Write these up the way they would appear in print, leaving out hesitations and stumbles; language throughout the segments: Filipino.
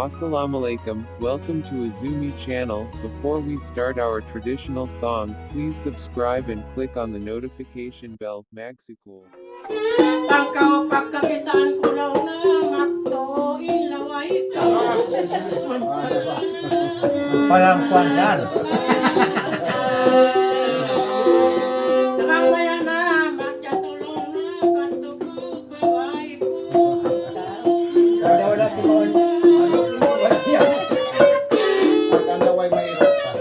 Assalamualaikum, welcome to Azumi channel. Before we start our traditional song, please subscribe and click on the notification bell. Magsikul. Pagkao pagkakitaan ko raw na makto ilaway ka. Palang kuansan. Namamaya na magkatulong na katuko baway ko. Kada wala timon. Wala yan. Pag ang laway mahirap ka.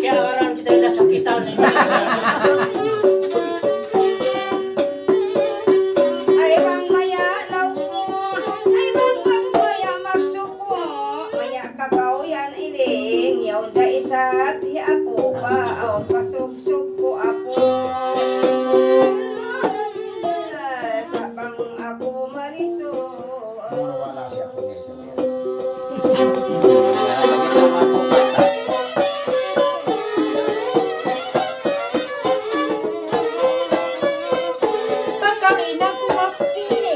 Kaya orang kita nasakitan eh. Wala siya po niya sa niya. Pagkamina ko mapili.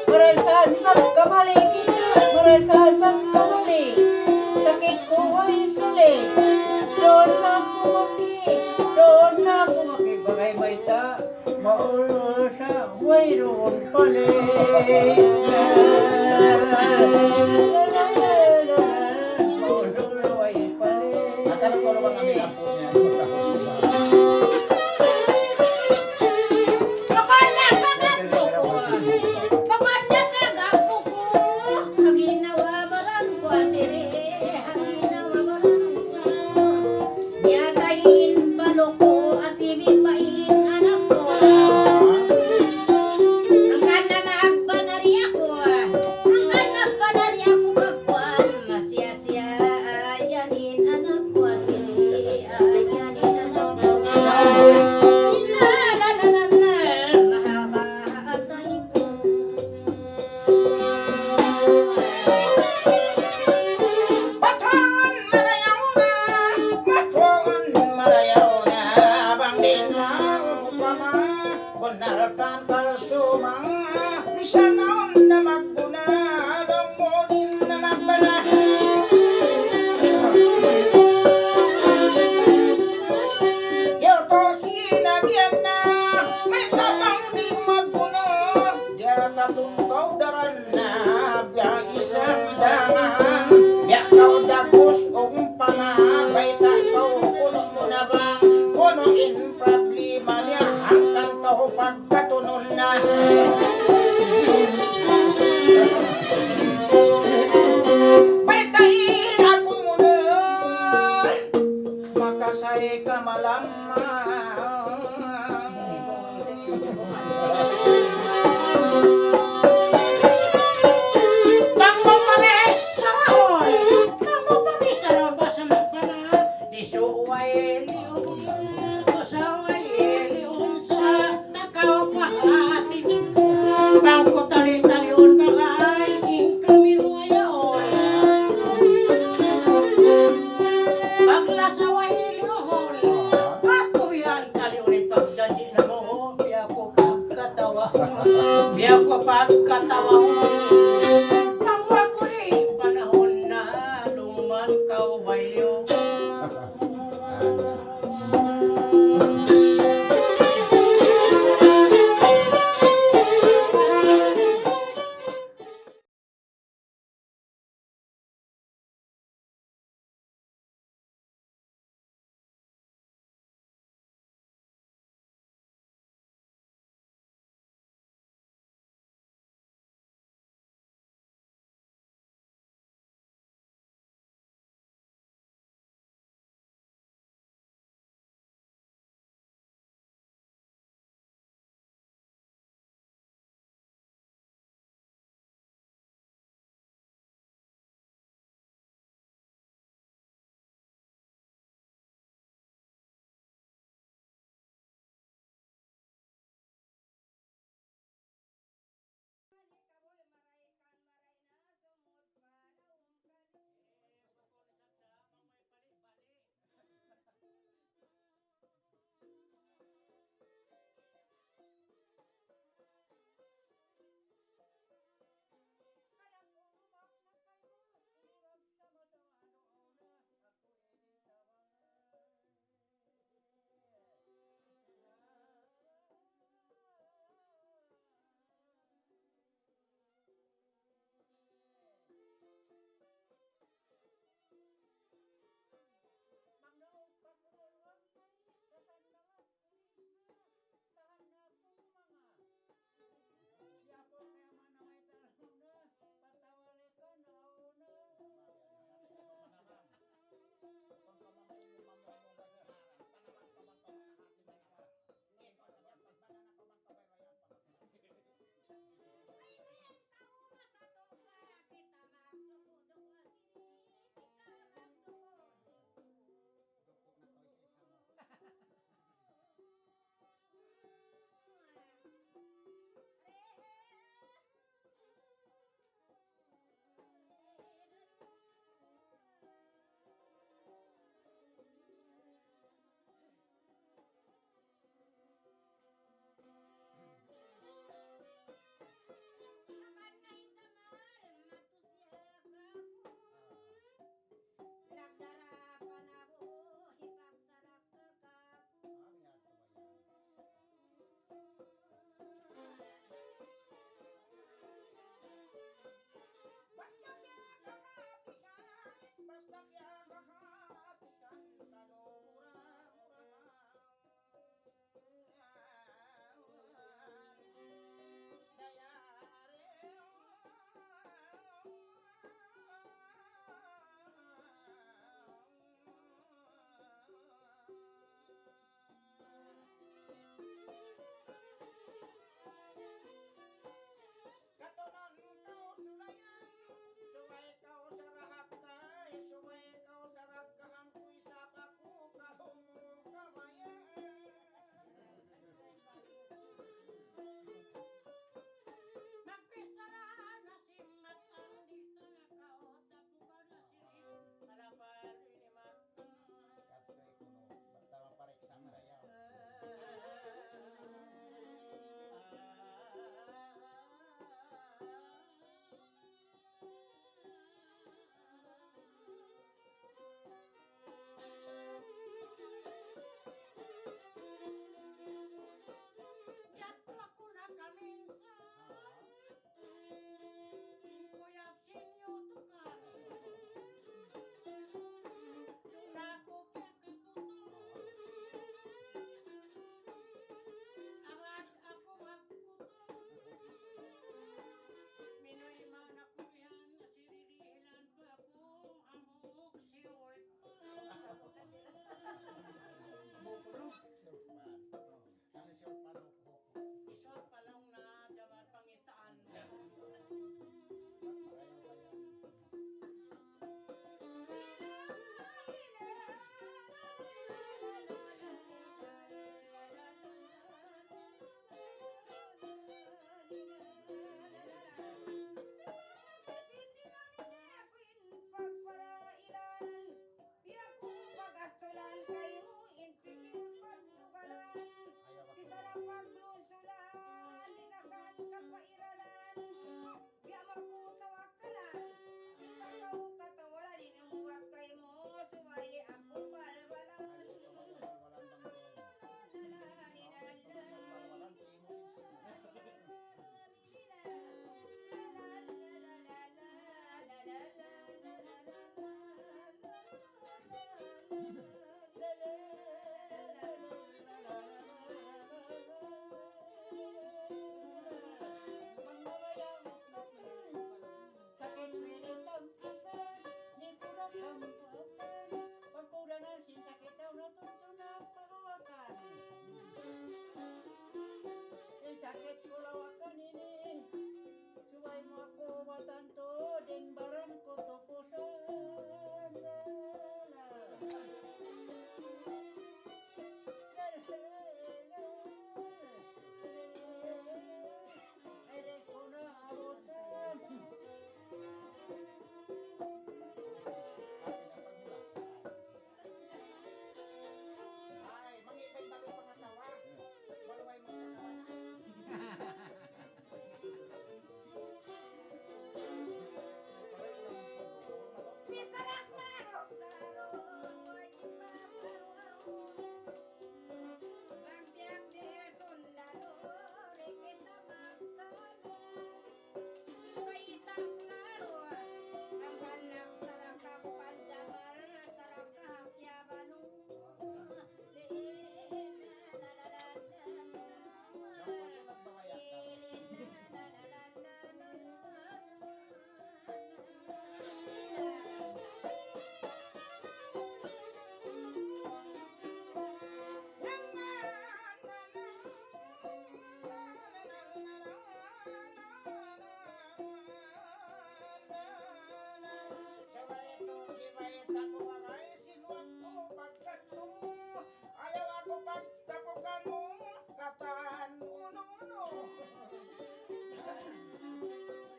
Marasan magkamali kita. Marasan magkamali. Sakit ko ay suli. Doon na kumaki. Doon na kumaki. Bagay baita. Maulo sa mayroon pala. Maulo ay pala. Akala ko naman ang nilapo niya. Naratan kalsumang bisa naon na maguna dong mo din na magbana. Yo to sinagyan na may pamang di maguna. Dia katuntaw daran na biya isang dangan. Biya kau dagos umpana baita kau puno mo na bang puno in problema niya hanggang kau pagkatunon na. Baitay ako muna makasay ka malamang. Bang mo pares na oy. Bang mo pares na basa magpana. Disuway liyon. Basaway liyon sa nakawapahati. Bang ko tali-taliyon bagay. King kami ruwayaon. Paglasaway liyon. Ako yan taliyon pagdandi na mo. Biya ko pagkatawa. Biya ko pagkatawa. Kung pamangkin mo mamamong gaganaran, panamang pamangkin na hati na naman. Ngayon ko sabihan, pag bala na pamangkin rayan, pamangkin. Ay mayang tao masato ka kita magdugo-dugo sini kita magdugo-dugo. Duko na to sa isa mo.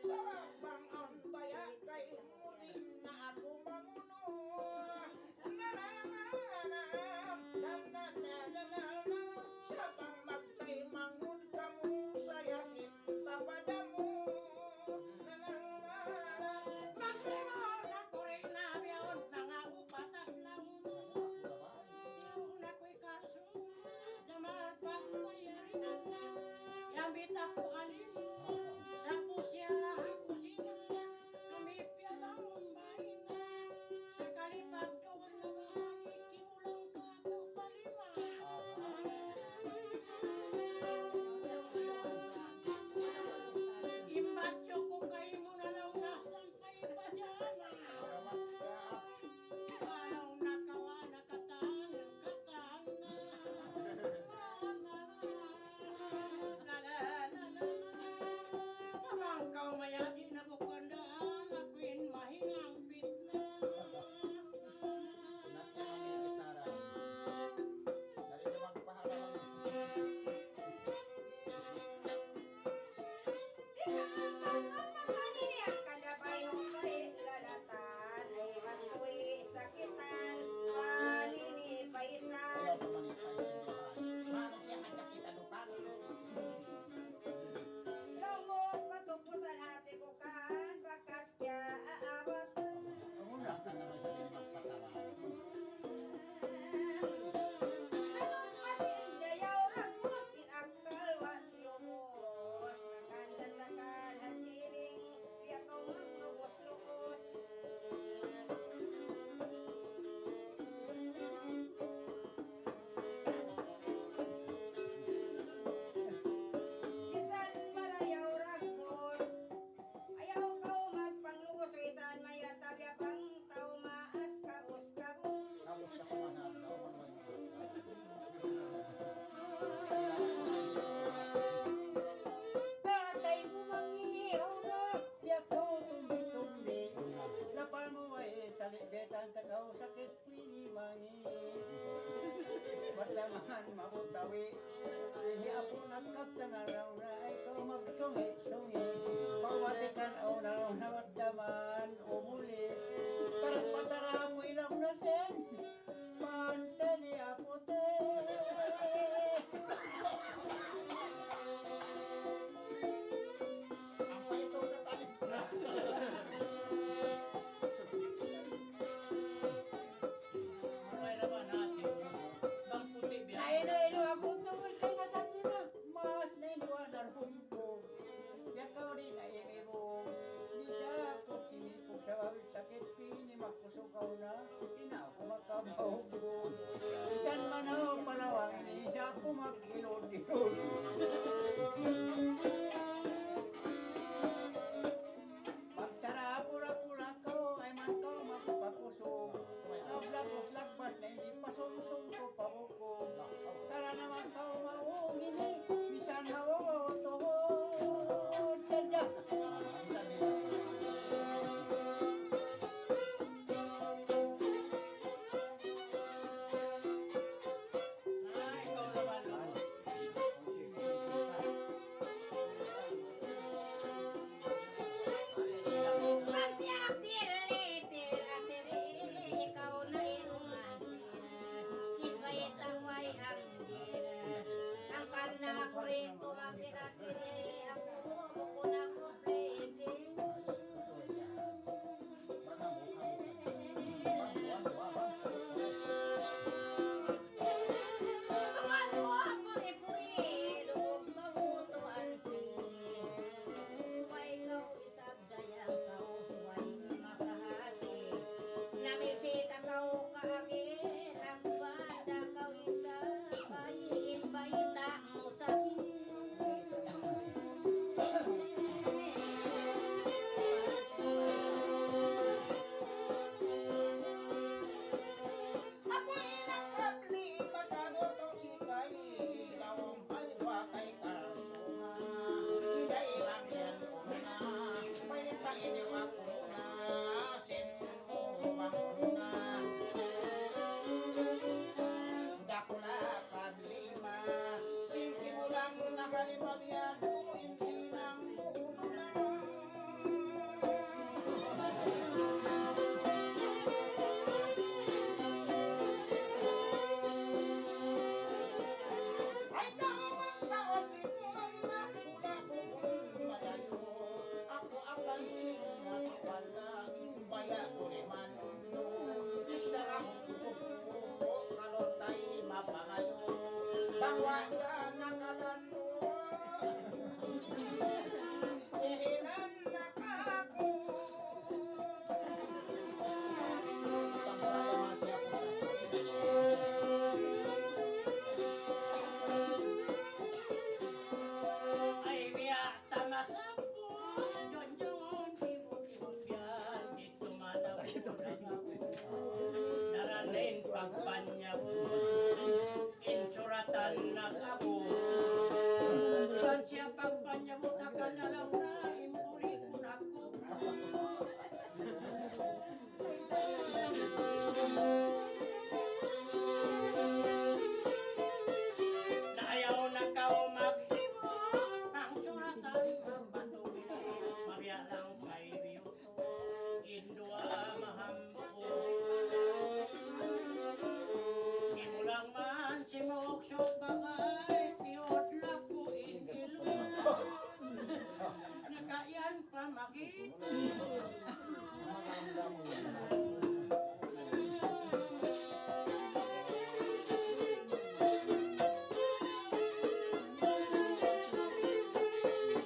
Sarabang ang baya kay muli na ako manguno. Na na na na na na na na na na. Sabang magtay mangun kamu saya sinta padamu. Na na na na. Maglimon ako rin na biyon, mga upatak lang. Yung ako'y kaso, na mapagkayarin. Yambit ako alim, sa pusya ako sila. Tumipya lang ang bahin, sa kalipag doon na bahay, kimulang ka ito palima. Imbatyo ko kayo mo na lang nasang kayo pa dyan. Araw nakawa nakatan katan na. La la la la. Mamangkaw maya di na bukandaan, akwin mahingang pitna. Sakitan, panini paisan. Lomok patupusan hati ko kan, bakas kya aawat. Anong patindayaw ramos, inakal wasiyomos. Maganda sa kanan tiling, biya kau maglukos-lukos. Bisan marayaw ragmos, ayaw kau magpanglugos. Bisan maya tabya pang tao maas kaos kabong. Tatay mo manghihiraw na, biya ko tumbi-tumbi. Lapal mo ay salibetan takaw sakit pinimangi. Matlaman mabutawi, hindi ako nagkaptang araw na ito magsungi-sungi. Pawatikan o nawat daman umuli. Parang patara mo ilang nasen, mante ni apote. May naman natin, bang puti biya. Ino ako tungkol kay natin na, mas na inuwanar humpo. Biya ka rin ay mo, di ka ako tinipog sa wawit sakit pini, magpusukaw na, ina ako makabahugod. Isan man ako palawang, isa ako mag-ilod-ilod. Pagtara pura-pura ko, ay man to magpakusog. Naglagos-lagbas na hindi pasungsong ko pabukog. Tara naman ka maungin eh, bisan hawo tuhod. Sadya. Ikaw naman lang. Magtiyak til-itil asiri, ikaw na inumasin. Invite ang way ang dira. Ang karna ko rin tumapirasiri, ako buko na kumplete. Ano ako puri-puri, lubog kamutuan sini. Suway kau isab dayang kau suway makahati. Namisita kau kaagin, nagbanda kau isab, bayin bayita mo sa Ako'y nagproblema, tago to si kay lawang palwa kay kasuma. Hindi lang yan ko na, may sa inyo ako na, sino bang una. Dako na problema, simple mo lang nakalimabiyan mo, hindi nang muna. ako. Ilan siya pagpanyamot ka na lang na impuri ko na ako. Na ayaw na kao maghimo, ang suratan magbatong Maria lang kay Biyoso, Indua mahampo. Imulang man si Moksok bakay, piyot lako ingilo. Nakayan pa makita.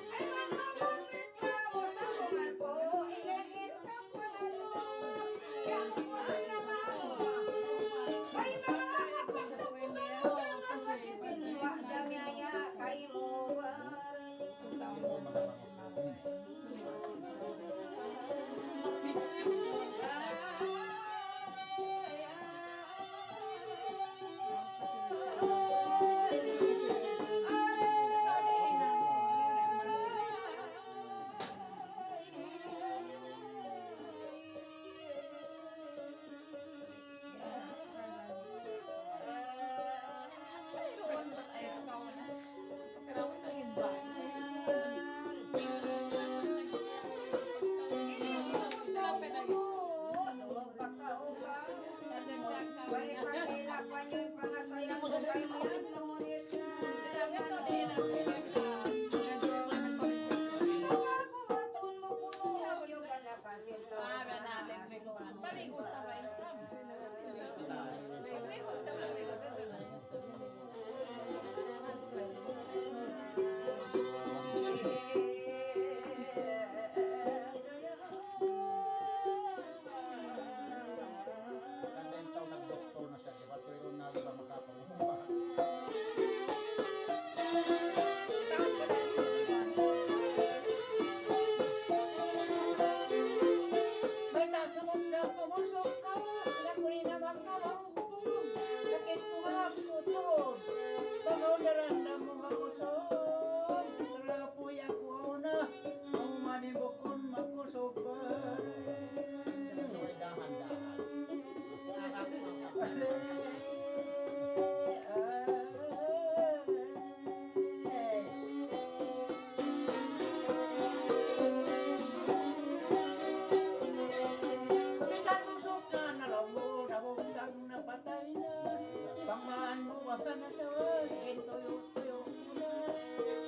Ay mamamanglit ka mo sa bungal ko, ilagin kang panalo. Kaya mo ko ang nabamo. Ay mga kapagtapos mo sa masakitin, wak damyaya kay mo Ganda yung taon nag-doktor na siya, diba? Pero nali ba makapanguha? May tasumot na pumusok ka, sila ko rin naman ka lang kubong. Sakit ko nga suturod, pag-udaran na mga kusog. Sila po ako na, ang manibukon makusog pa. So, ay dahan-dahan. Bisan musok na nalamo, nabungsang napatay na. Pangmaan mo baka na sa tuyo-tuyo mo na.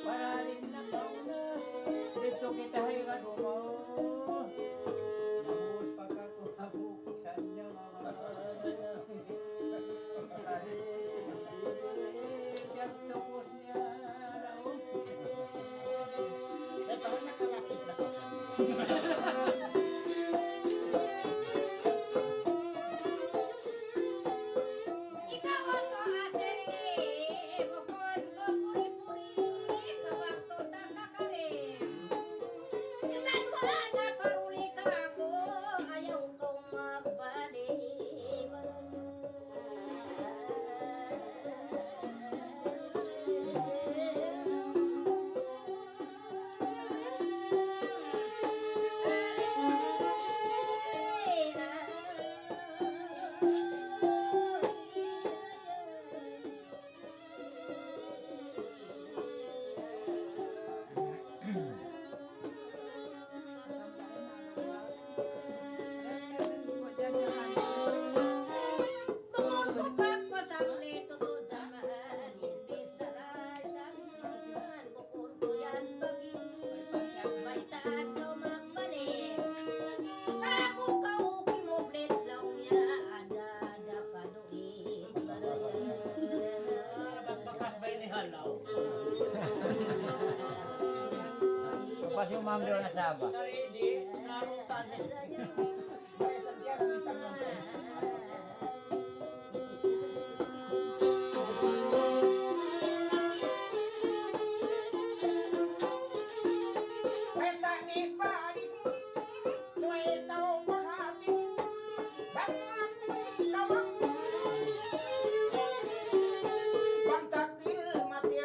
Para rin na na, dito kita hirado mo. Nabuhos pagkakuhabukisan niya mga Diyak tapos niya raw. Ito, nakalapis na ko siya. Ikaw ako aseri, bukod ko puri-puri, kawakto na kakarim. Isan mo na paruli ka ako, ayaw kong magbalik. Bumubukak mo sa plito to jamaan, hindi saray sa minsan, bukod ko yan pag-ibig, may taan ko magbalik. Ako kauki mo plit lang niya, ada ka doon, Bakas ba ni halaw? Pas yung ma'am doon na saba. Hindi, narutan. Ay, Santiago, may tanong. Ay, tani pa, di mo. So, ikaw mahati. Bago ako ikaw ang bang takdil mati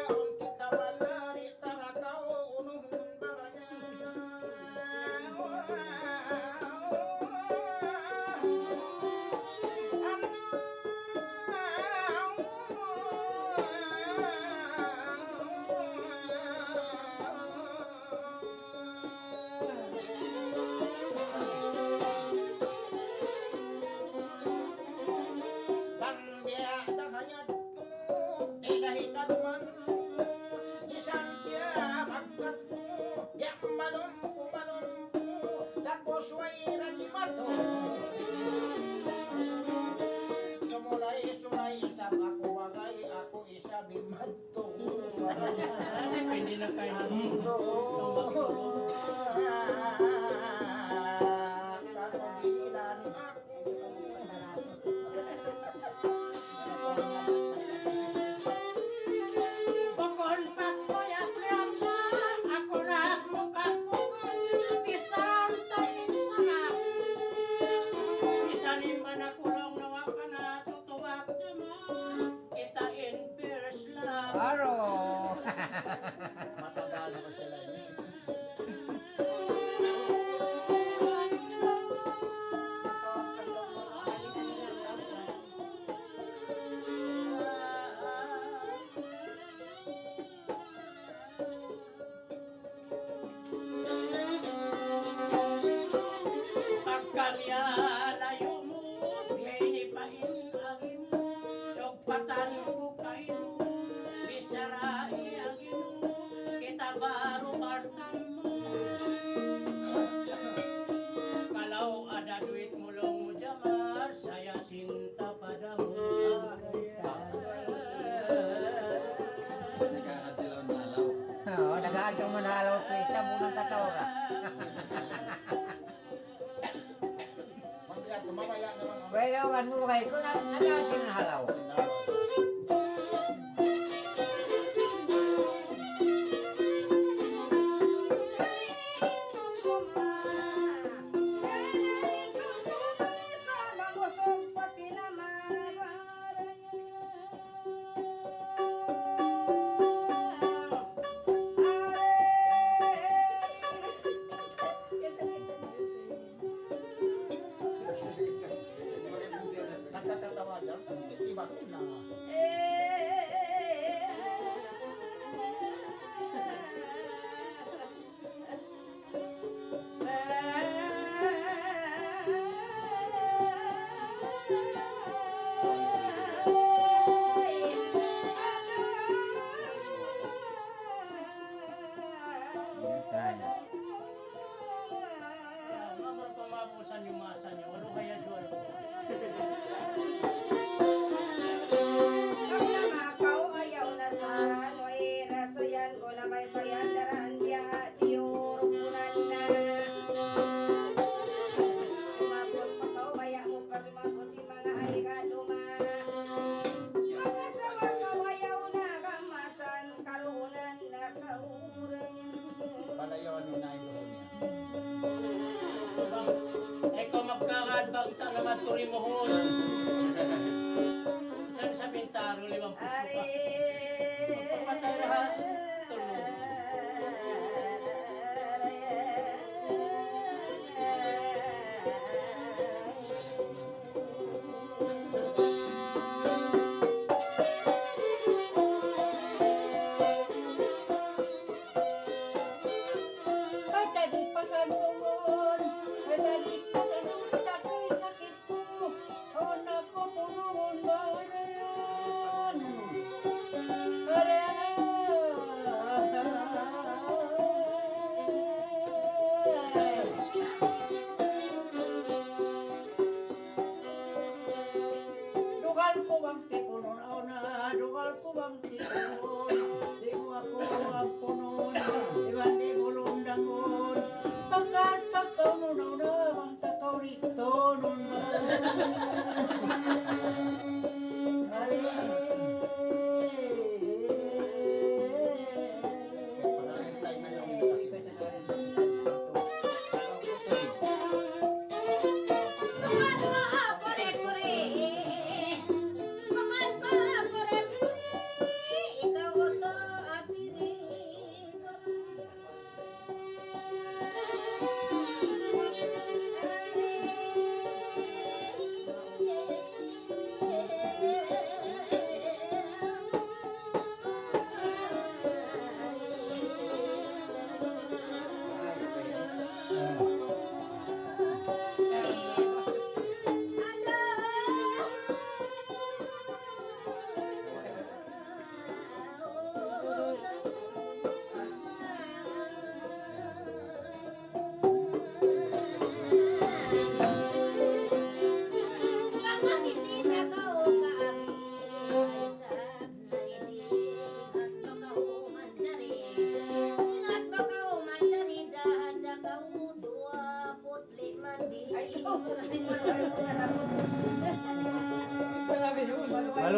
Bukod pagkuyat liyamsa, ako na mukat-mukat, isang taing sama. Isalim man na kulong nawa ka na, tutuwag naman, kita in first love. Aro. Matagal naman sila eh. Pagkalya layo mo, biyay pain agim, sugpatan ko kayo, bisarai agim, kita baru bartam mo. Kalau ada duit mulong mo jamar, saya cinta padamu. Oo, nagaan kang manalo ko isa munang katawra. Mamaya, mamaya naman ang Pwede ako mo kayo kung ano ang halaw. nagkakatawa dyan. Iba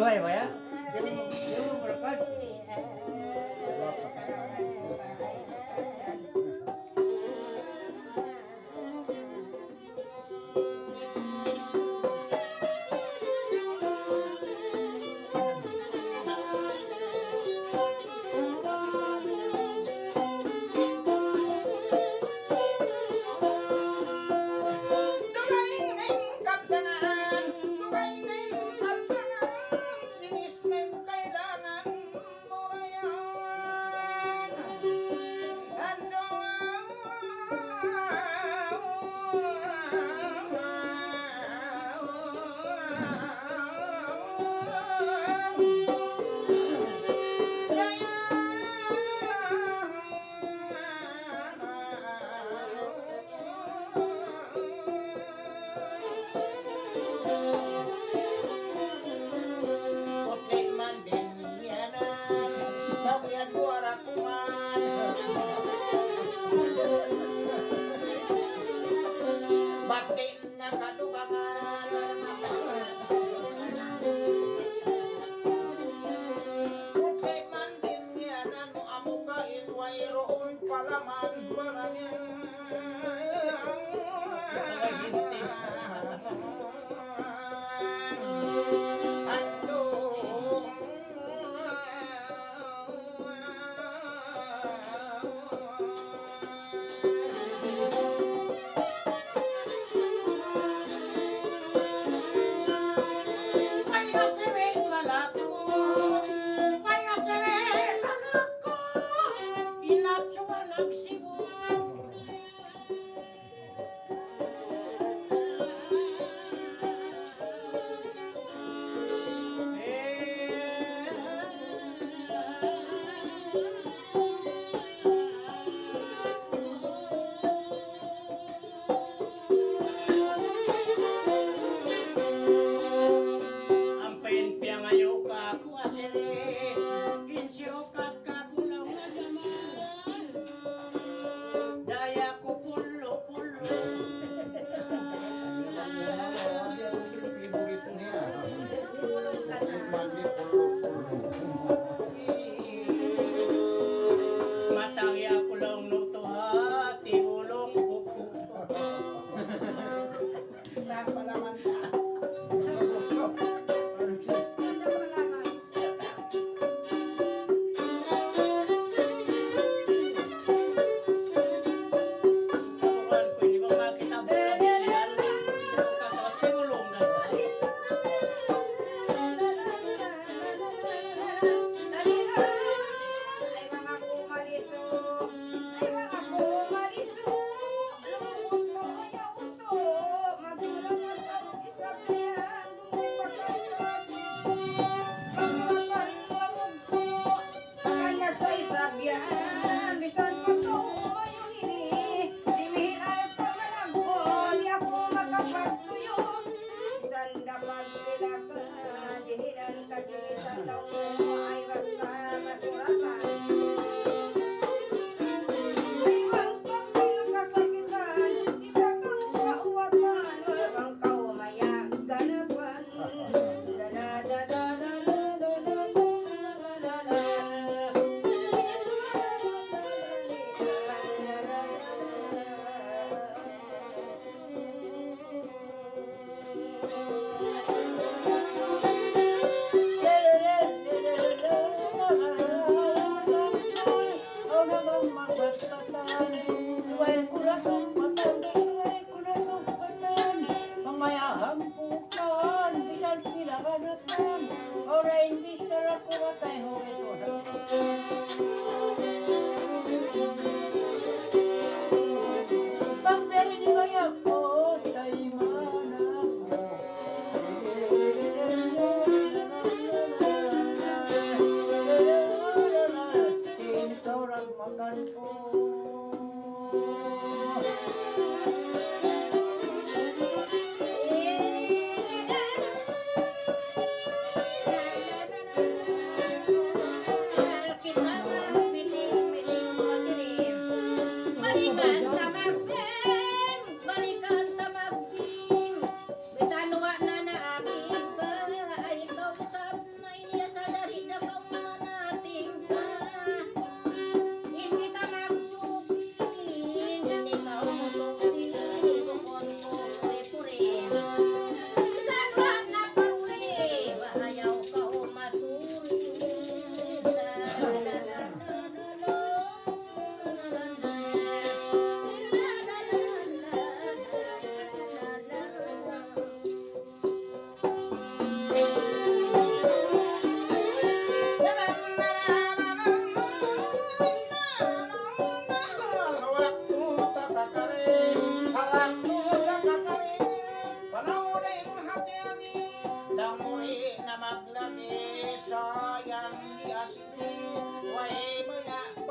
Maluhay ba ya? Jadi yung berkat. Batin na kadugangan Puti man din yan ano amukain wayroon palaman baranin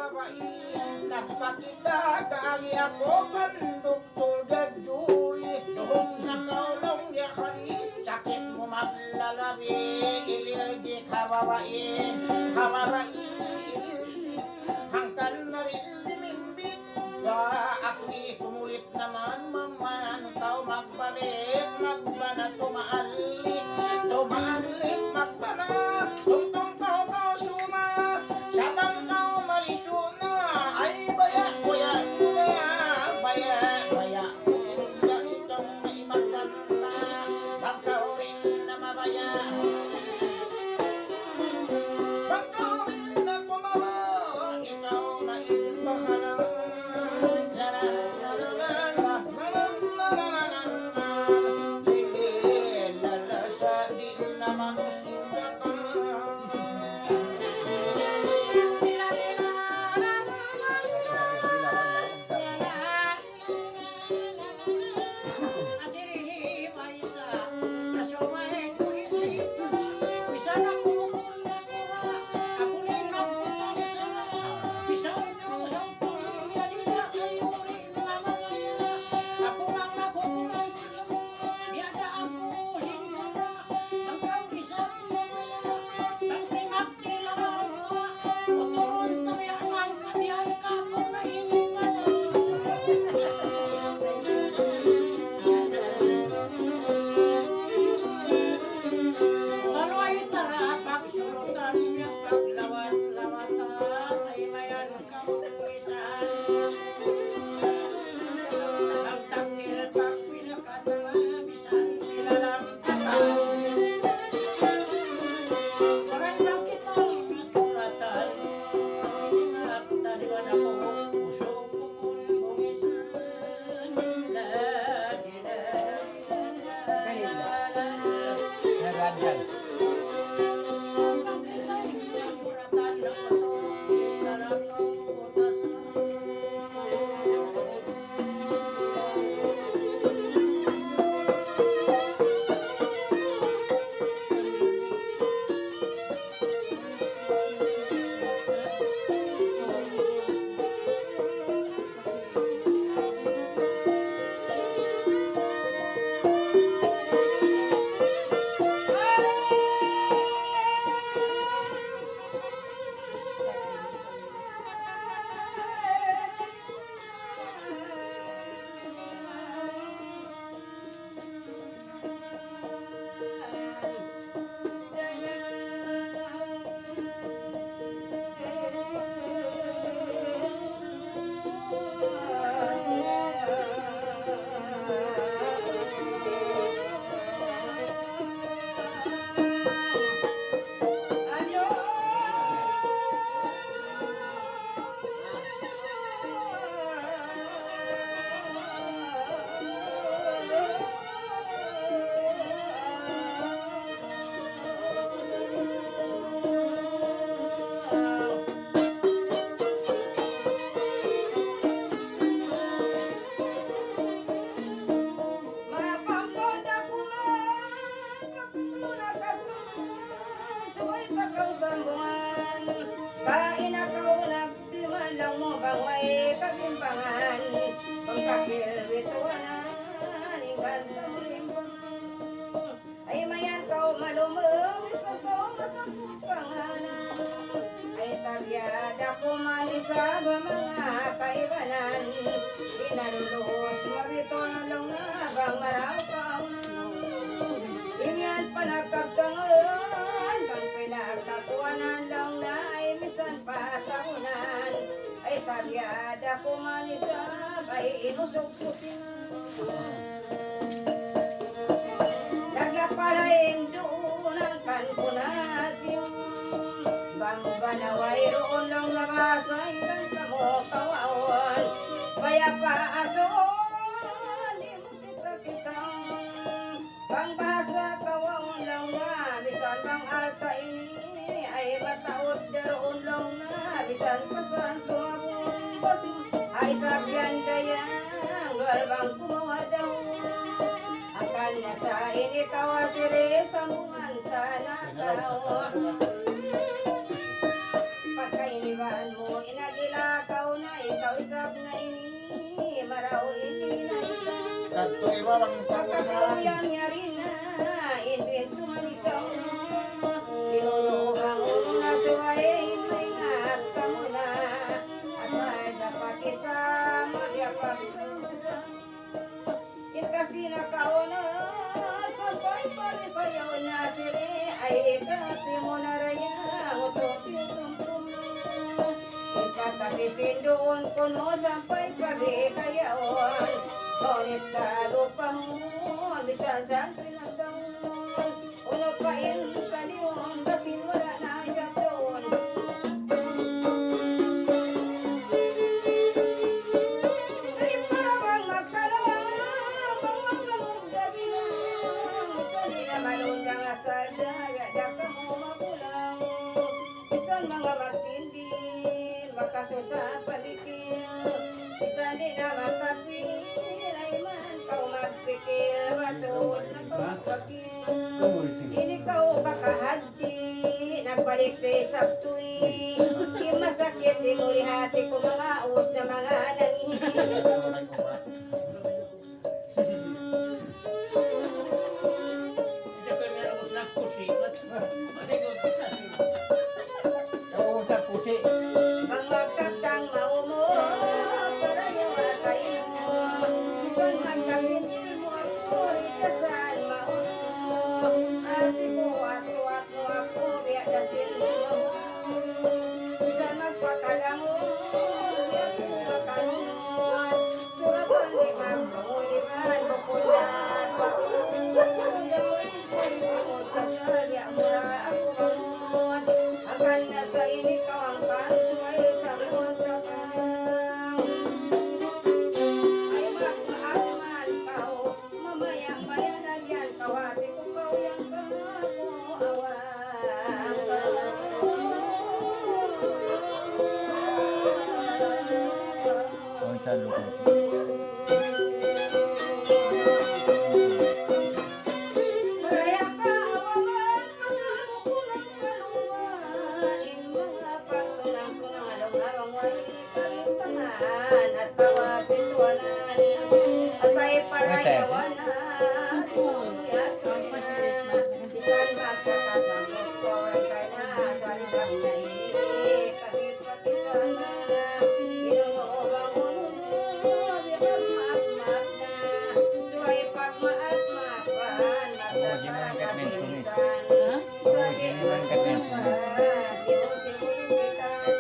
babae nagpakita kaagi ako panduktul gagduri doon nakaulong yakari sakit mo maglalabi ililgi kababae hangkan na rin dimimbit ako'y kumulit naman mamanantaw magbalik magbanat tumaalit magbanat tungtong tao suma sabang tao malisuna ay baya ganitong naimagkanta bangkaw rin na mabaya bangkaw rin na pumaba ikaw na inbahalang ay mayan kau malumong isa kau masakot kanganan ay tagyada ko manisa ba mga kaibanan pinalulus mabito na lang na bang maraw imyan panagkagtangan bang pinagkakuanan lang na ay misan patahunan ay tagyada ko manisa ay inusog putin nagapalaing doon ang kanpunatin bang banaway roon lang labasay kan sa mo kawawan kaya paason di mo kita bang bahasa kawawan lang na bisan bang alta ini ay mataod daroon lang na bisan pasan tumabos ay sabyan dayang wal bang kumawa daw akan nasa ini kawasiri sambungan tanah kau pakai ini Saan mo inagilakaw na ikaw isap na ini maraw ini na ikaw Kadto ibawang pagkakauyan niya rin na invento man ikaw na Ginuno ang ulo na suwain may ngat ka mo na asal dapat isama ya pagkakulang kasi nakauna sabay pa rin kayo na sili ay ikati mo na raya utong tumpong ikatapisin doon kuno sampai pagi kayawan ngunit talo pa mo bisan sa pinagdaon uno pa in kaliwan basin wala na isang doon ay parang magkalawang pangmamamong gabi lang isan di naman undang asal daya daka mo magulang isan mga magsindin makasusa palitil isan di na matapil ay man kau magpikil basod na pagpakil ini kau kakahadji nagbalik kay sabtuy di masakit di muli hati ko mga us na mga nangin mga katang maumo para yung atay mo isan magkasinil mo ako ikasan maumo ati ko ato ako biya dasin mo isan magpakalango biya ko makanunod suratan di magkamuliman bukulan akan nasa ini kau angkan suai samuan tatang ay magmaasman kau mamayang-mayan nagyan kau hati ko kau yang kamu awang Raya ka awaman mga mukulang kaluan in mga pagtunang-tunang along-along wali kalimpangan at tawag pituanan at ay parayawanan tuyat tuyat isan magkakasangkot ko ay kaya sa libang na ini kami patisana ginungobang ununod ibang maat-maat na suway pagmaat-maatan magkakasalisan sa ginungobang sinusimulipitan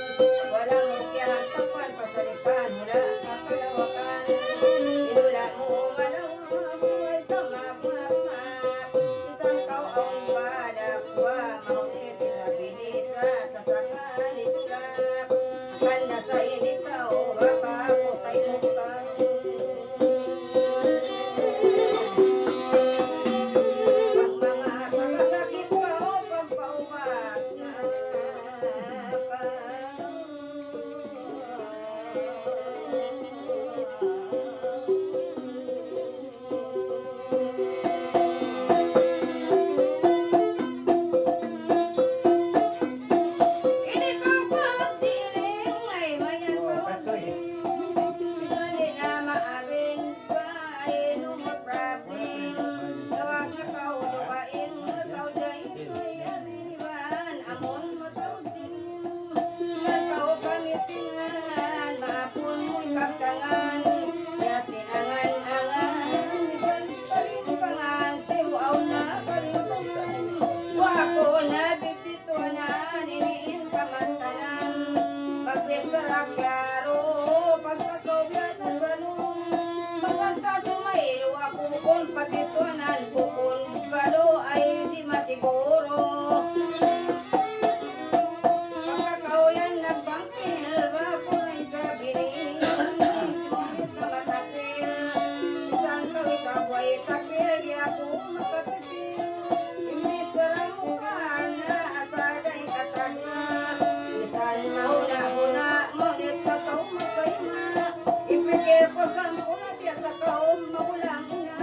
walang mukyan tapan pasalitan mula kakalawakan inula mo malawag suway sa magmagmag isang kau ang badakwa maunit sa binisa sa sakan isulak kanda sa inikaw baka putay mukang pag mga tagasakit ka o pagpaubat na ini kau pagdiring ay mayan kawatin isan di na maabin pa ay lumaprapin tawag na kau lukain mataw day ay abiniban amon matawag sin isan kau kamitingan maapun mo'y kaptangan yatin angan-angan isan palimpangan siwaw na palimpangan wako na bibituanan iniin kamantanan pagwestara klaro pagkakawyan na sanong magkanta sumailo ako kung pagituanan bukon balo ay di masiguro pagkakawyan nagbangkil bako ay sabi ni kumit na matakil isang kawit sa buhay takil di ako makapipil imbis na mukha na asaday katagna isan mauna-una ngunit kataw magkayma ipikir ko sa muna biya sa kaon magulang ina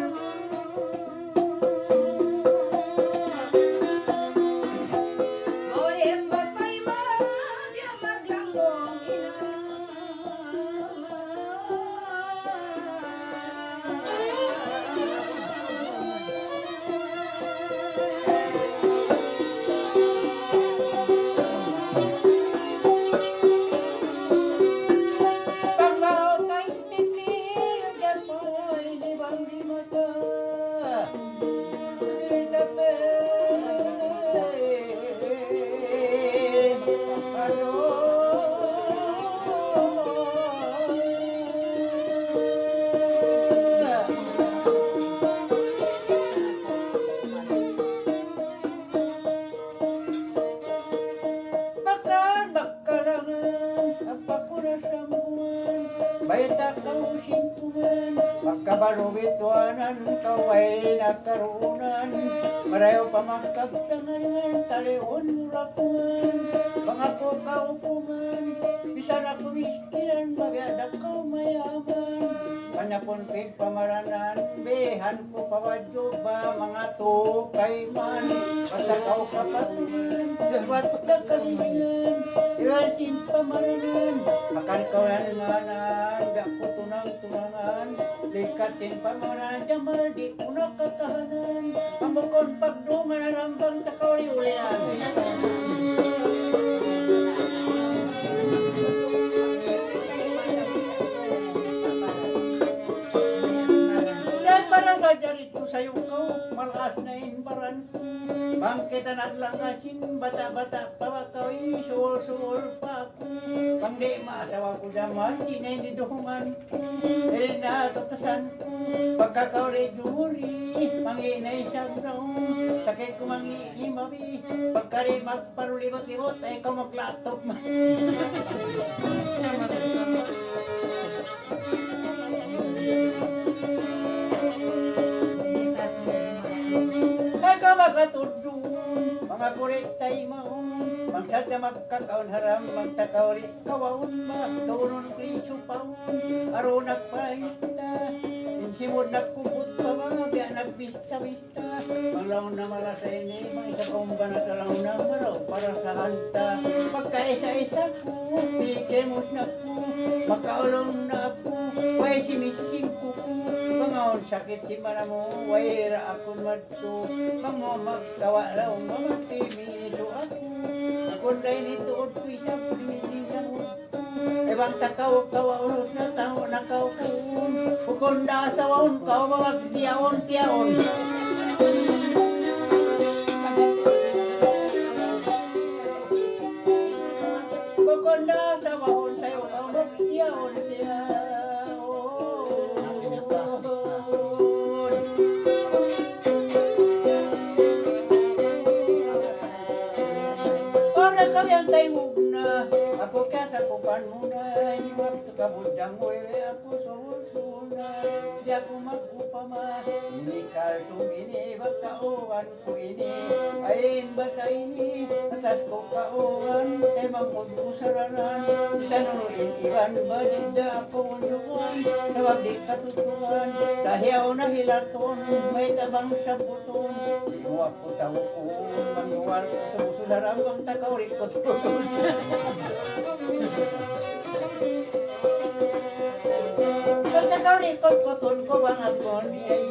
Baita kausin tuman, magkabalubituanan, kaway nakarunan, marayo pamakabtangan, talion murakuman, pangako kaupuman, bisa na kumiskiran, magadak kau mayaman, panapon kay pamaranan, behan ko pawadyo ba, mga tukay man, basta kau kapatuman, sabat pagkakaliman, irasin pamaranan, akan kau nanganan, dak ko tunang-tunangan, dikatin pamaranan, jamal di kunak katahanan, pambukon pagdungan, rambang takawari ulian. Jarito sa'yo ko, malakas na inbaran ko. Bangkitan at langasin, bata-bata pa kawin, suol-suol pa ako. Pang di maasawa ko naman, di na iniduhungan ko. Dili na tutasan ko, pagkakauri-juri, manginay siyang daon. Sakit ko mangiimawi, pagkari magparulibot-libot, ay ikaw mag-laptop man. Makatudun, mga kurit tay maun, magsada magkakaon haram, magtakauri kawaun ma, tulon kriso paun, aro nagpahita, insimod nagkubot pa mga, biya nagbista-bista, manglaon na malasay ni, mga isa kong banatalaw na maraw, para sa hanta, pagkaisa-isa ko, pikemot na ko, makaulong na ako, may simisim ko ko, pangaon sakit si maramo, wayra akong madto, pango magkawa raw mamagpimido ako, akong day nituod ko isang pinitingan mo, ebang takaw-kawa ulot na tao na kaw-kaun, bukon na asawaon kaw mamagtiyaon-tiyaon. Bukon na asawaon sa'yo kaw magtiyaon-tiyaon. Kalian tay muna, ako kasa ko panuna, iwag kabudang wewe ako suul-suna, di ako magkupama, ini kalsong ini, bagkaoan ko ini, ayin bata ini, atas ko kaoan, emang udusaranan, sa nuruin iban, badida ako unduan, nawag di katutuan, dahiyaw na hilaton, may tabang sa buton, di mo ako tawukun, manuwal ko sa musularang bang takawrik ko. Pagkakaw rikot koton ko bang ako niyay,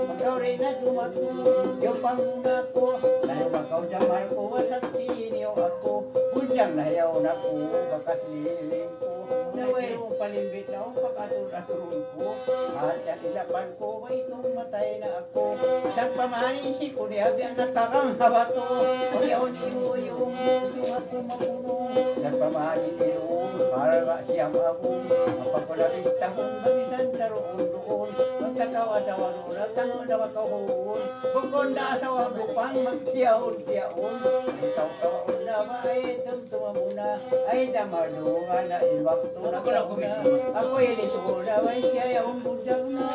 pagkaw rin na dumatulog, yung panguna ko, dahil bakaw jamal ko, wasak tiniyo ako, budyang nahiyaw na ko, bakat liling ko, nawayong palimbit na ako, pagkatul-aturun ko, at yan ilaban ko, may itong matay na ako, isang pamanisi ko, niyabi ang nakakang habato, kuyaw niyo yung ako mapuno, isang pamanin ilong, para nga siyang ako, mapapalabit akong gamisan sa roon-roon, magkakaw-asawa roon, at tanong na makahon, bukon na asawa bupang magtiyaon-tiyaon, ikaw-kawaon na ba ay tumtuma muna, ay damadungan na ilwakto na kauna, ako ilisuna, may siya yung budang na,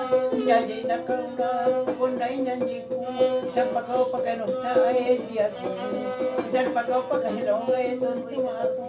jadi na kauna, kung na inyanyi ko, isang pagkaw-pagkanog na ay diyan ko, isang pagkaw-pagkahilaw ay tuntuma ako,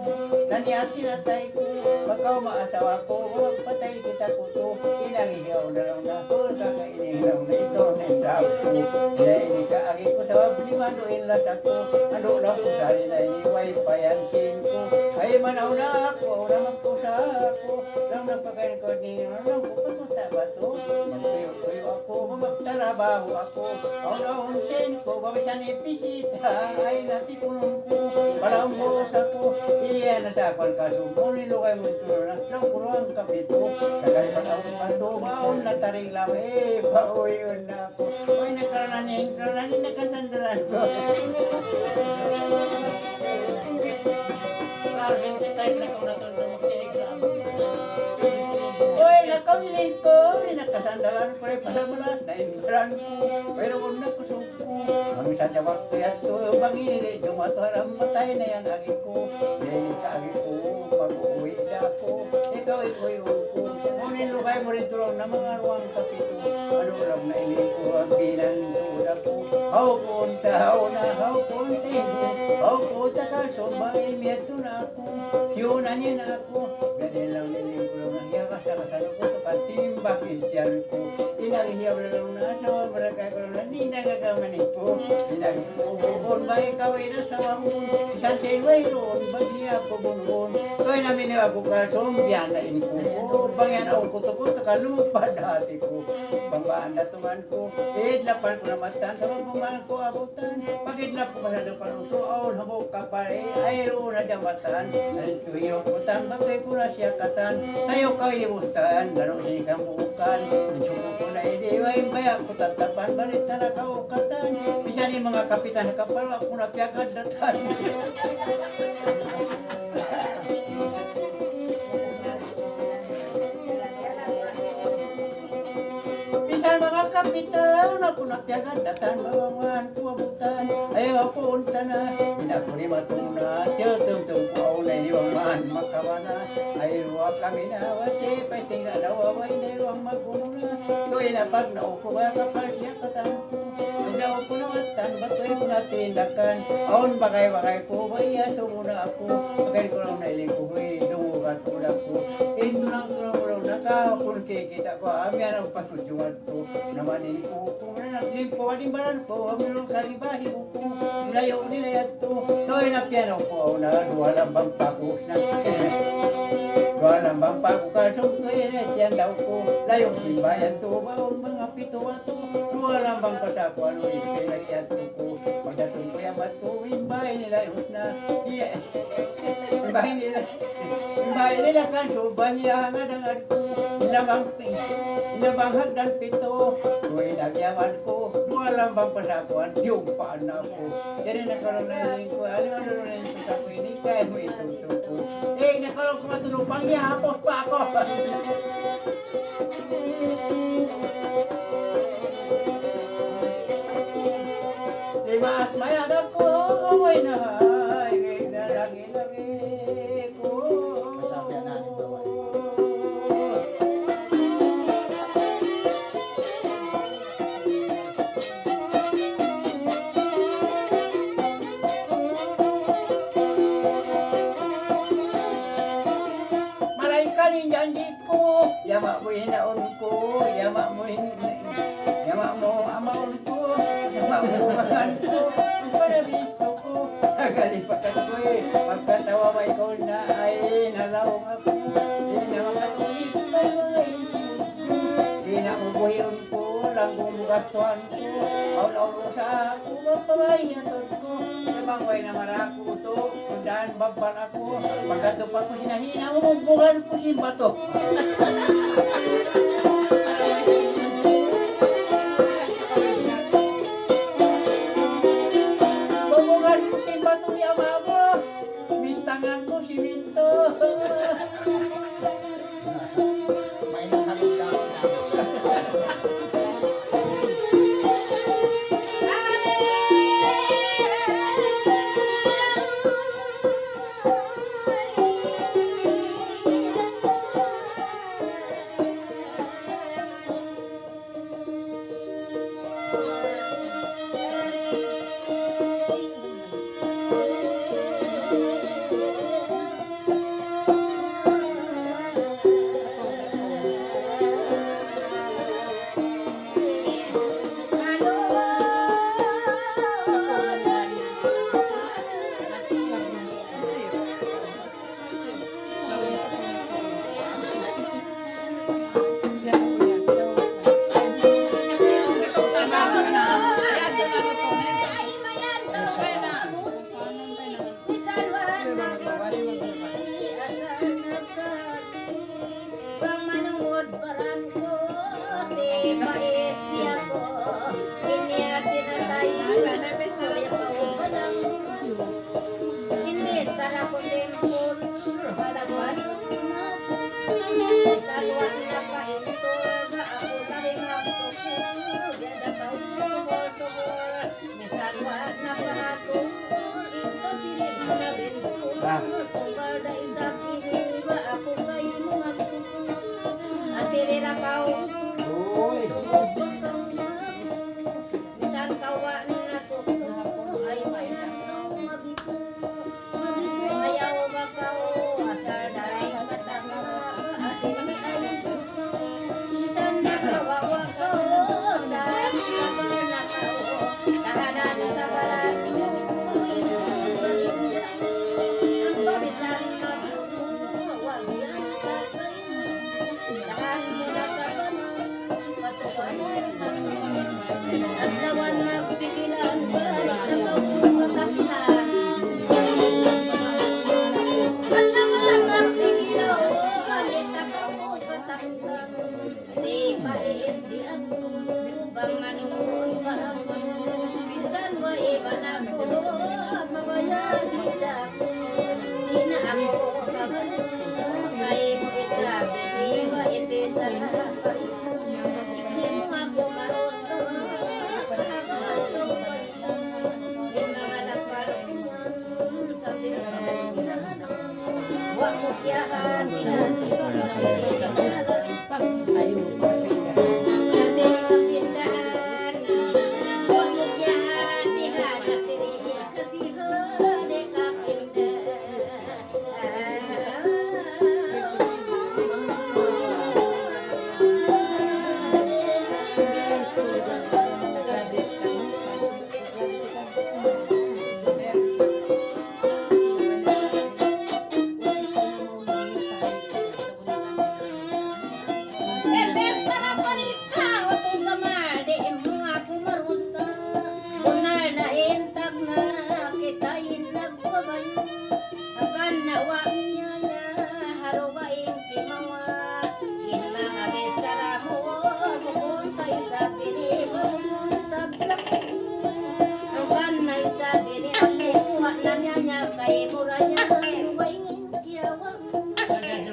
naniyati na tayo ko, pagkaw maasawa ko, patay kita ko to, inangihaw na lang na, kakainihaw na ito, nendap ko, kaya ini kaagi ko sa wablimano, inlasak ko, ano lang ko sari na iway payansin ko, ay manaw na ako, naman ko sa ako, lang napakain ko, lang ko pagpunta ba to, magtuyo-tuyo ako, magtrabaho ako, aun-aunsin ko, babisan ipisita, ay natipunon ko, palang bos ako, iya nasakwan ka, sumunilo kayo mo ito, lang kuruang kapito, kagalipan ako pato, maon na taring lami, pauyon na ako, uy nakarananing, nakasandaran ko. Uy, nakamilig ko, nakasandaran ko rin para malas, naimbaran ko, pero kung nakusok ko, mamisan niya waktu yan to, bangili, dumataram matay na yan agi ko, dahil kaagi ko, mag-uwi na ako, ikaw ikoy ko, Sabay mo rin tulong na mga ruang kapito. Ano lang na iliko ang binantuda ko. Hau punta, hau na, hau punta ko. Hau punta ka, sobay miyato na ako. Kiyunan niya na ako. Ganyan lang niling ko lang ang yakas sa kasano ko. Tukatimbak intiyan ko. Inaghiyaw lang na asawa, marakay ko lang na di nagagamanin ko. Inaghiyaw ba ikaw ay nasawa mo? Isang silway roon, ba siya ako bunbun? Kaya namin na ako kasumbiyan na inko. Bangyan ako kuto-kuto ka lumupad hati ko. Bangbaan na tuman ko. Idlapan ko na matan. Sabang bumahan ko abutan. Pag-idlap ko sa depan uto. Aon habok ka pa ay roon na jamatan. Narito iyong kutan. Bagay ko na siya katan. Tayo ka ibutan. Ganun siya kang buukan. Suko ko na idiway. Bayak ko tatapan. Balit na nakaukatan. Bisa ni mga kapitan kapal. Ako na piyakad datan. Bisan mga kapitan, ako nagtiyagan, datan, bawangan, kuwabutan, ayaw ako unta na, hinako ni matuna, tiyotong-tong ko ako na iniwang makawana, ayaw kami na, wasi, pa'y tinggal na waway na iwang magumuna, tuwi na pag naupo ba kapal siya katampo, pag naupo na matan, batoy ko na tindakan, aon bakay-bakay ko, baya sumuna ako, bagay ko lang nailing ko, dungugat ko na ko, ito lang nakahapon kikita ko, amyan ang patujuan ko, naman ko, kung naglimpo, aling balan ko, amilong kalibahi ko, layo nilayat to, to'y napianaw ko, na duwalambang pakos na, duwalambang pakos ka, sumtoy na tiyan daw ko, layong simbayan to, baon mga pituwa to, duwalambang pasako, ano yung pinagyan to ko, pagdatong ko yung matuwing bahay nila yung na, bahay nila kan suban niya hangadangad ko, inabang hagdan pito, tuwing nagyaman ko, duwalambang pasakuan, diyong paan na ako. Yan ang nakaroon na yung ko, alam mo na yung sa ko, hindi kaya mo itong tuko. Nakaroon ko matulong pang ihapos pa ako. Mas mayadap ko, amoy na hay, lagi-lagi ko. Malaikat yung janji ko, yama mo hinaon ko, yama mo amaon ko, yama mo mahan ko, panabisto ko, nagalipakan ko pagkatawa may ko na ay nalawang ako, di na makatuloy ko may mga isip ko, di na ubuhiyon ko, lang bumugastuhan ko, aun-aun sa ako, mapabahiyaton ko, nabangway na marako to, kundaan babal ako, pagkatupan ko hinahina, umumbugan ko si bato. bakaw. Uy. Bisan kawa na suko ay may takaw mabigo. Ayaw bakaw asar daray katama asin ay. Bisan nakawawa ko sa sabar na kao. Tahanan sa balat mo. Ang bisan mabigo wag yan kakain. Tahan mo na sa balat patukan sa adlawan magpigilan balik na pagkatapihan. Adlawan magpigilan balik na pagkatapihan. Si Pais di ako bang manuhon parang minsan wa iba na ko mabayad di ako. Di na ako mabalis kay mo isa di ba ipisa na di mo ako marosto.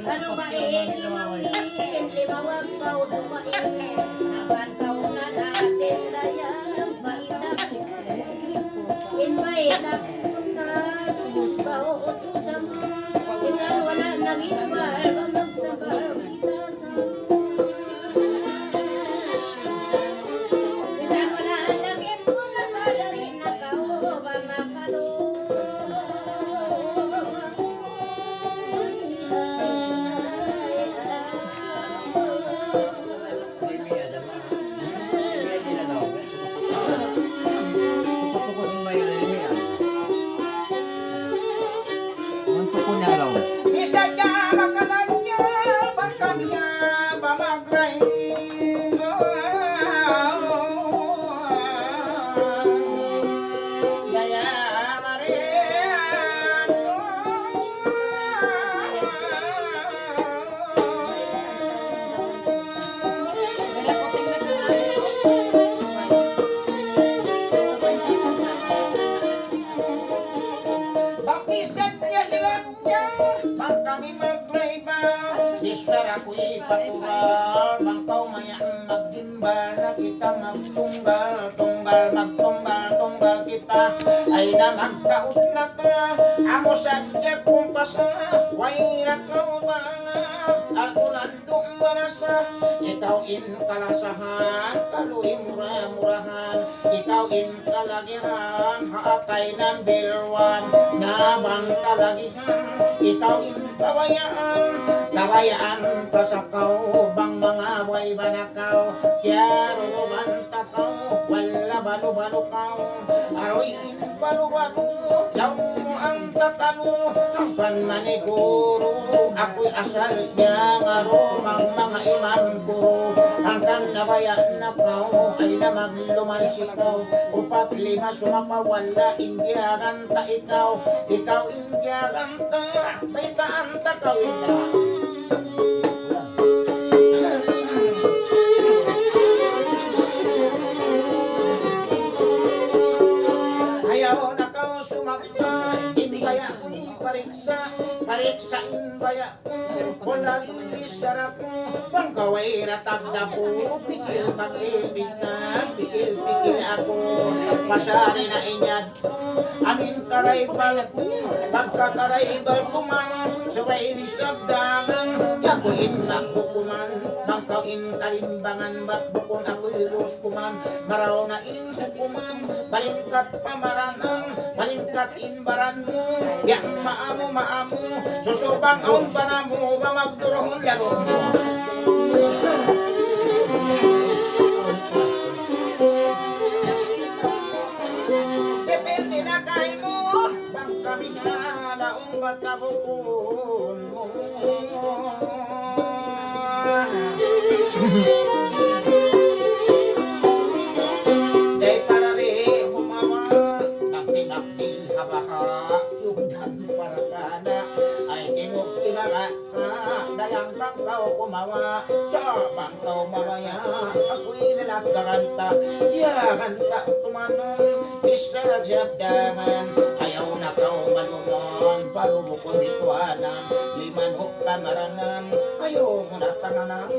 Ano ba limawin, limawag kau dumain, akan kau na natin dayang baitak. Inbaitak na kau utusan, isan wala nag-itwal, bamagsabar kita sa. Isan wala nag-itwal, nasadari na kau bamakalo. Bisa jarak kanannya, bakangnya bamagray. Yaya Marian. Baptisan niya hilangnya, bang kami maglayba. Isar ako'y patural, bang kau mayang magdimbal na kita magtunggal, tunggal magtunggal, tunggal kita ay na magkautlat na. Ako sadya kung pasa, wairat na ubangan, alkulandong malasa. Ikaw in kalasahan, kaluin mura-murahan, ikaw in kalagihan, haakay ng bilwan. Nabang kalagihan, ikaw in kawayaan, kawayaan kasakaw, bang mga way banakaw, kiyaro takaw, wala balo-balo-kaw, aroyin balo-balo, yaw mo ang tatalo, hangpan maniguro, ako'y asal niya ngarumang mga imam guro, hangkan nabayan na kao, ay na magluman sikaw, upat lima sumapawala, indyagan ta ikaw, ikaw indyagan ta, may taan ta kawin ta. Ayaw na kau sumaksa, inbaya ko'y pariksa, pariksa inbaya ko, wala liwis sarap ko, bang kaway ratagda po, pikil-pakil bisan, pikil-pikil ako, pasari na inyad ko, amin karaybal ko, pagkakaraybal ko man, sabay bisabdangan, Ako'y nakukuman, bangkawin kalimbangan, ba't bukon ako'y lus kuman, maraw na inhukuman, balingkat pamaranan, balingkat inbaran mo, yang maamo, susubang aon pa na mo, ba magdurohon laro mo. Depende na kay mo, bang kami nga laong matabukon mo. Day para rin humawa, nagtinakdil habaka, yung dan para kana, ay tingog kinaka, dayang bangkaw kumawa, sa bangkaw mawaya, ako'y nanagkaranta, yakan ka tumanon, isa na jabdangan, ayaw na kau malungan, palubukon bituanan, liman huk kamaranan, ayaw mo na tanganan,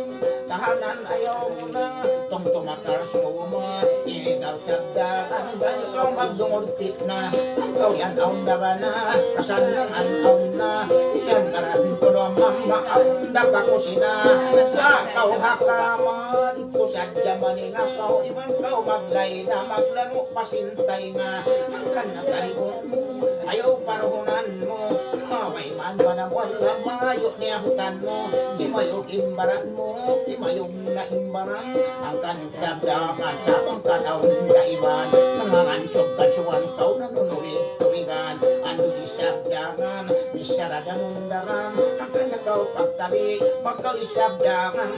tahanan ayaw mo na, tong tumakar sumat, inigaw sabdangan, dahil kau magdungulpit na, ikaw yan aun na ba na, kasanlangan aun na, isang karan ko naman maaundap ako sina, sa kau hakaman, ito sadya maningakaw, ibang kau maglay na maglaro pasintay nga, hanggang nagkalikon mo, ayaw paruhunan mo, maway man manamuan lang mayo niyahutan mo, imayo imbaran mo, imayong naimbaran, hanggang sabdakan sa pangkanaon na iban, nangangansog kansuan kau nanunuwig-tuwigan, ano di sabdakan, isaradan undaran, hanggang nakaw pagtabi, magkaw isabdakan,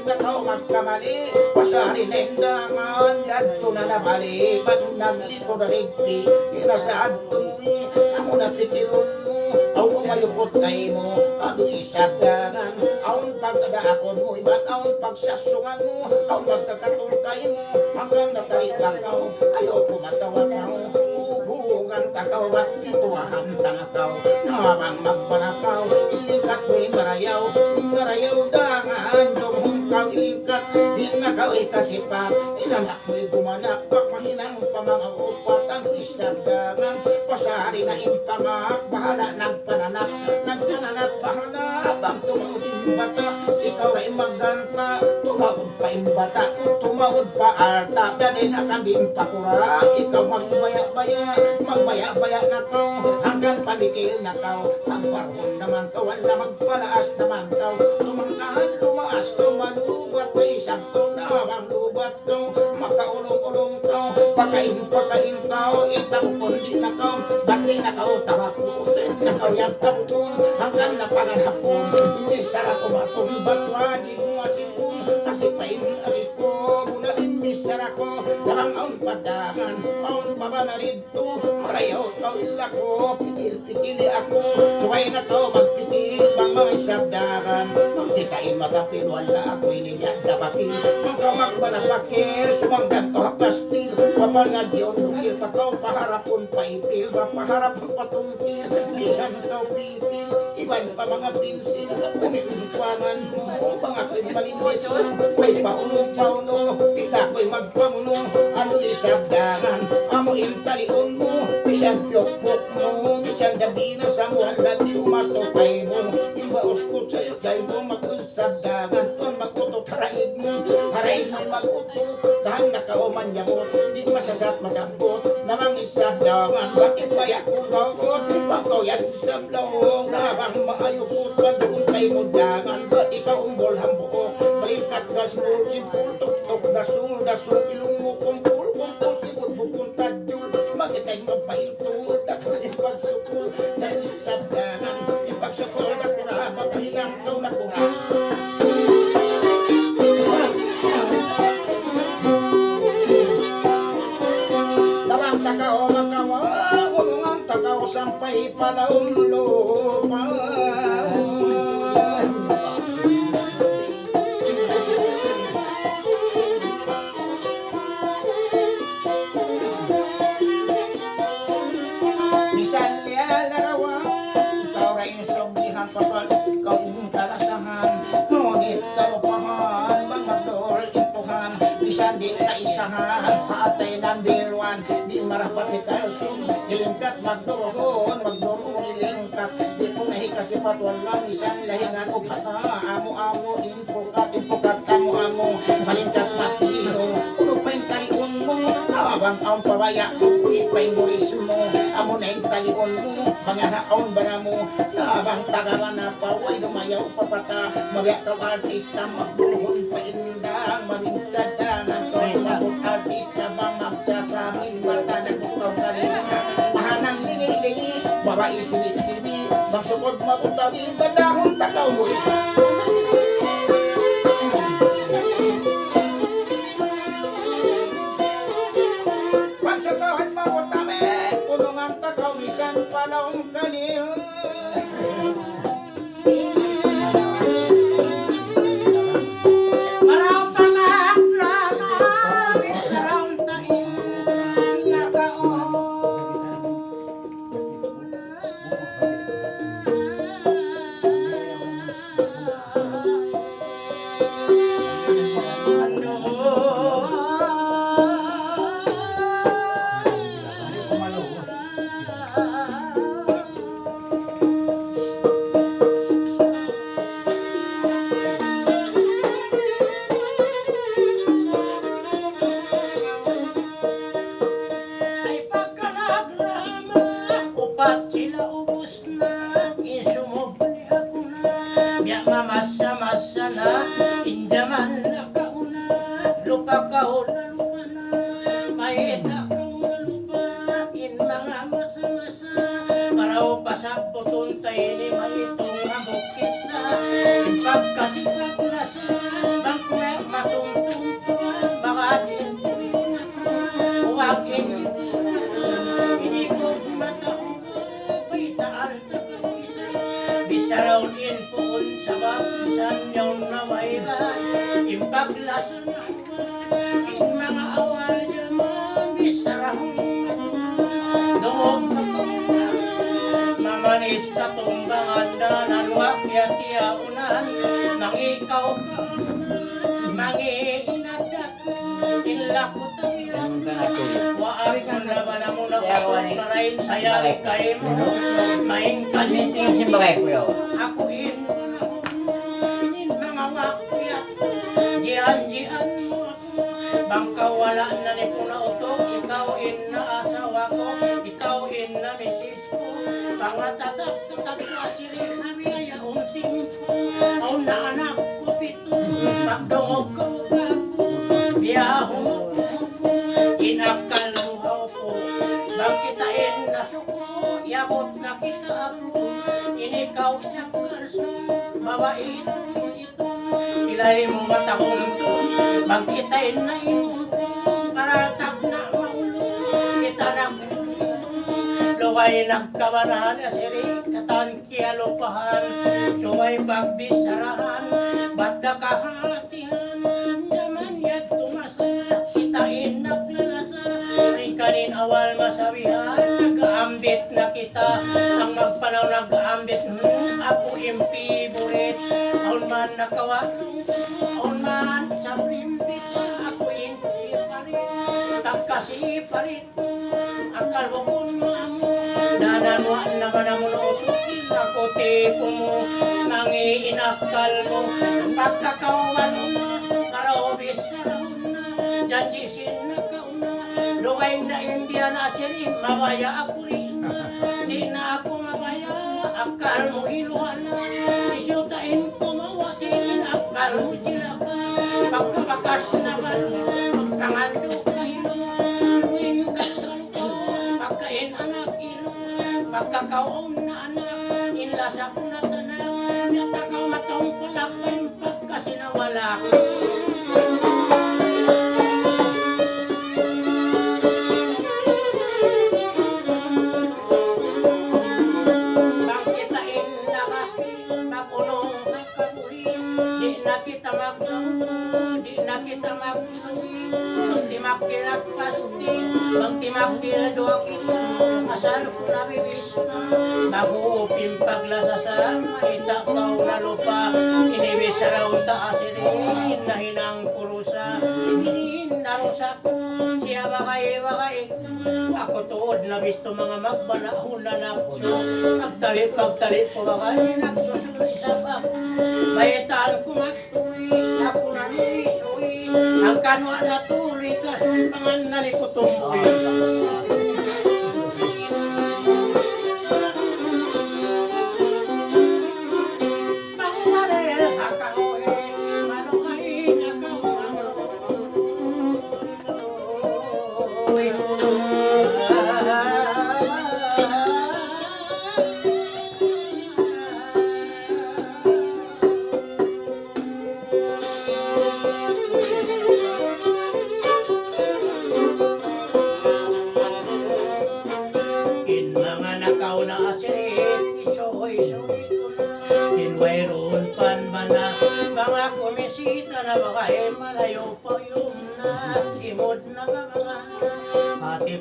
nakaw magkamali, pasarin na indangan, yadto na nabalik, at nagliko na rigpi, inasaad tumuwi, amo na pikilon mo, aw umayupot kay mo, ano isabdakan, aon pagkadaakon mo, iba't aon pagsasungan mo, aon magkakatulkay mo, hanggang natalipakaw, ayaw pumatawag mo, uhugan takaw at pituahan tangakaw, nawang magpanakaw, ilikat mo'y marayaw, marayaw dangan, dumhong kaw ilikat, di nga kaw ikasipat, inanak mo'y gumanak, mahinang pamanga upat, ano isabdakan, pasari na impamak, bahala ng pananak, nagkananak bahala, bang tumawid imbata, ikaw na imaganta, tumawid pa imbata, tumawid pa arta, dali na kambing pakura, ikaw magbaya-baya na kau, hanggang pamikil na kau, ang parhon naman kau, wala magpalaas naman kau, tumangkahan, tumaas, tumalubat, may sabto na bang lubat kau, makaulong-ulong kau, pakain kau, itangkon di na kau, bati na kau, tabakusin na kau, yung tapon, hanggang napanganapon, hindi sarap umatong, ba't wajib mo asipon, asipain ariko, muna hindi sarap ko, namang aun padahan, aun pabanarid to, marayaw kau ilako, pikil-pikili ako, suway na kau magpikil, bang mga sabdakan, magkitain matapil, wala ako'y nilyan kapapil, magkawag malapakil, sumanggan to hapastil, papangad yun, lukil pa kau, paharapon paipil, paharapon patungkil, lihan kau pipil, iban pa mga pinsil, umilintuanan mo, mga ako'y malinwit, may pauno, pita ko'y magpamuno, ano isabdahan, amo intalion mo, pisyan piyok-pok mo, pisyan dabina sa mo, hanlat di umatopay mo, imbaos ko sa'yo, kay mo mag-usabdahan, ton magkutot haraid mo, haraid mo'y mag-utot, tahan na kauman yamot, di masasat magambot, namang isabdahan, bakit bayak kong gawot, bakaw yan isablawong, namang maayupot, badoon kay mo dangan, ba't ikaw umbol hambuok, balikat gasmul, simpul, tuk-tuk, dasul, ilong mo, kumpul, sibut, bukong tadyul, magitay mapaintul, dakol ipagsukul, dahil isabdahan, ipagsukul na kura, mapahinang kau na kura. Nawang takao makawa, ulungan takao sampai palaun lupa. Hatay ng bilwan, di marapat ikalsun, ilingkat magdurohon, ilingkat, di ko nahi kasi patuan lamisan lahingan o kata amo-amo impukat amo-amo balingkat matino uno pa yung talion mo abang ang pawaya uwi pa yung buris mo amo na yung talion mo panganaon ba na mo abang tagawa na paway dumayaw papata mabiyak ka artista magbuhon pa indang mamintadanan to mabot artista bang magsasamin mata nagbukaw kanina mahanang lingi-lingi babae sibi-sibi bang sukod maputawi badahon takaw mo pagsatahan mawatame punungan takaw misan palawang kalihan Ilay mo matahong ito bangkitain na ino karatag na maulo kita na luway nagkabanahan asiri katan kialupahan sumay pagbisarahan badda kahatihan zaman yat tumasa sitain naglalasa rikanin awal masabihan nag-aambit na kita ang magpanaw nag-aambit ako impi burit aun man nakawarong aun man sa primbit ako inti parit takasi parit akal bukun mo amo nananwaan naman ang usukin ako tipo mo nangi inakal mo pagkakawan mo karobis na raon na janjisin na kauna luway na India na siri mabaya ako rin di na ako mabaya akal mo hiluhan na isyutain ko mawasin akal mo silaka pagkabakas naman pagkangando ka hilo luwin kalukaluko pagkain anak ilo pagkakaon na anak inlasak na tanak natakaw matong palakpain pagkasinawala Magtimagdil doa kita asal ko na bibis na mag-uupin paglasa sa maita kaw na lupa inibis sa raw taasirin na hinang kurusa inin narusak siya bakay ako ko tuod na bisto mga magbanahon na nakso. Pagtalit ko bakay nagsusunod sa bak. Bayitaan ko magtuwi, ako na nuisuwi. Ang kanwa na tuloy kasuntangan na likutumboy.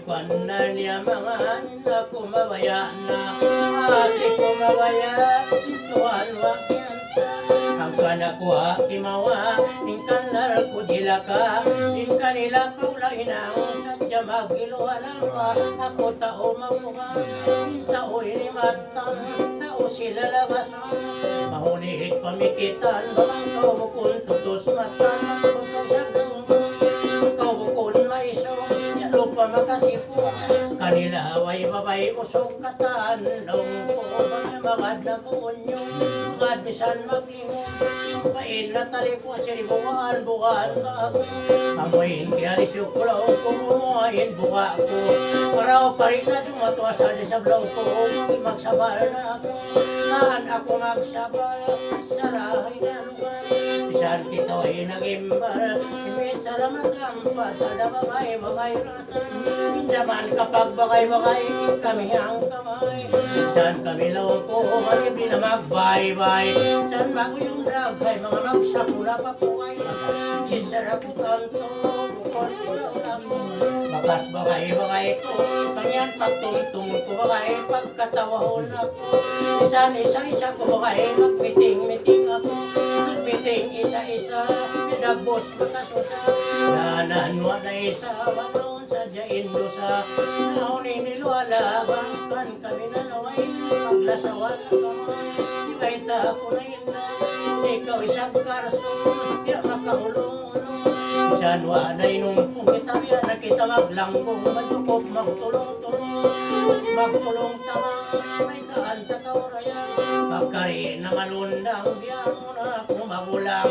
Panan niya mga na kumabaya na ate kumabaya tuan wakyan ang kanakuha kimawa tingkalar ko dilaka din kanila paulainang sadya magiluhalang ka ako tao mamuha tao inimatan tao sila labasan mahunihit pamikitan bang kau bukun tutus matan kau bukun maiso lupa makasipo kanila away babay usok katan long po magad na punyo magad bisan mag-ingon kain na talikwa siribuan bukan ka ako amoyin kaya isyuklaw ko umuhayin buka ko paraw pa rin na dumatwasal sa blaw ko magsabal na ako saan ako magsabal sarahay na lugar bisan kita ay nagimbal salamat lang pa sa dabagay ratan pinjaman kapag bagay kami ang kamay saan kami lawang ko malibli na magbay-bay saan bago yung dagay mga magsapula pa po ay isarap ko tanto bukod ko lang bakas bagay ko kanyan pagtungtong ko bagay pagkatawahon ako isa ko bagay magmiting ako magmiting isa nagbos matasusa nananwa na isa mataon sa jain dosa naunin niluala bangkan kami nalaway paglasawan na kamay ikaita ako na ina ikaw isang karso ya makahulong-ulong isanwa na inumpong kita biya na kita maglanggong magtukop magtulong tamang may taan sa kaurayan pagkari na malundang biya mo na kung magulang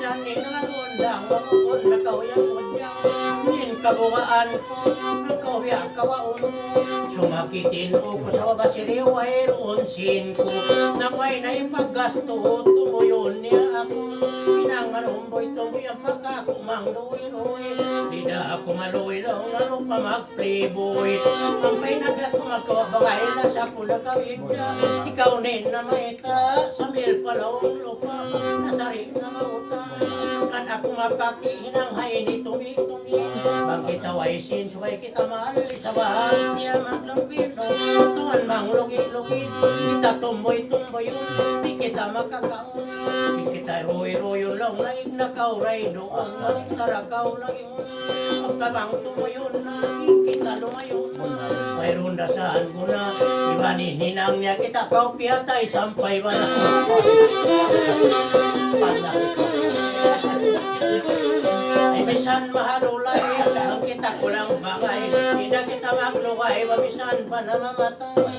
sani na malundang mamukon na kauyang udyang min kabukaan ko na kauya kawaon sumakitin o ko sa babasiriway unsin ko nakway na yung paggasto tumuyon niya ako pinanganumboy tumboy ang makakumang luwi-luwi di na ako maluwi lang ano pa mag-playboy ang painaglat ko magkawabagay na sa pula kawigya ikaw nin na maita sa milpalong lupa nasari na mauta kan ako mapakihinang hay ni tumi-tumi bang kita waisin suway kita mahal sa bahal niya maglampino tuwan bang lugi-lugi kita tumboy-tumboy yun di kita makakaon di kita roy-roy lang laig na kauray doon ang tarakaw lang yun pagkabang tumboy yun na kita lumayon na mayroon na saan ko na ibanin hinang niya kita kaupiyatay sampay ba na ay bisan mahalulay ang kita kulang bagay hindi kita maglukay mabisan pa na mamatay